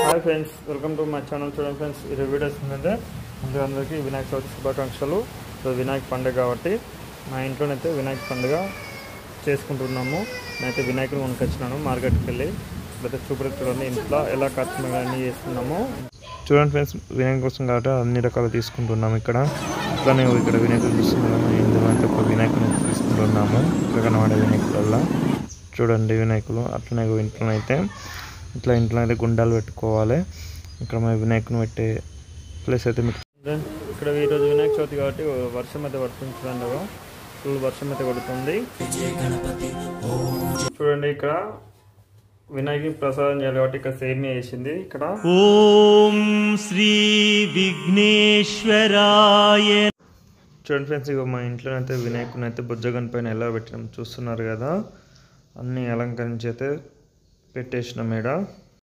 Hi friends, welcome to my channel. చూడండి friends, ఈ videos ఏంటంటే అందరికీ వినాయక చవితి శుభాకాంక్షలు. వినాయక పండుగ కాబట్టి మా ఇంట్లోనైతే వినాయక పండుగ చేసుకుంటున్నాము. నేనైతే వినాయకుని కొనుకొచ్చినాను మార్కెట్కి వెళ్ళి. ఇప్పుడైతే చూడండి ఇంట్లో ఎలా ఖర్చు అన్నీ చేస్తున్నాము. చూడండి ఫ్రెండ్స్, వినాయక కోసం కాబట్టి అన్ని రకాలు తీసుకుంటున్నాము. ఇక్కడ వినాయకులు చూస్తున్నాము. ఇందులో అయితే ఒక వినాయకుని తీసుకుంటున్నాము. ఇక్కడ కనబడే వినాయకులల్లో చూడండి వినాయకులు. అట్లనే ఇంట్లో అయితే గుండాలు పెట్టుకోవాలి. ఇక్కడ మన వినాయకుని పెట్టే ప్లేస్ అయితే మీకు ఇక్కడ ఈరోజు వినాయక చవితి కాబట్టి వర్షం అయితే పడుతుంది. చూడండి, ఫుల్ వర్షం అయితే కొడుతుంది. చూడండి, ఇక్కడ వినాయకుని ప్రసాదం చేయాలి కాబట్టి ఇక్కడ సేమియా వేసింది. ఇక్కడ ఓం శ్రీ విఘ్నేశ్వరాయ. చూడండి ఫ్రెండ్స్, ఇక మా ఇంట్లో అయితే వినాయకుని అయితే బుజ్జగన్ పైన ఎలా పెట్టినాం చూస్తున్నారు కదా. అన్ని అలంకరించి అయితే పెట్టేసినాం.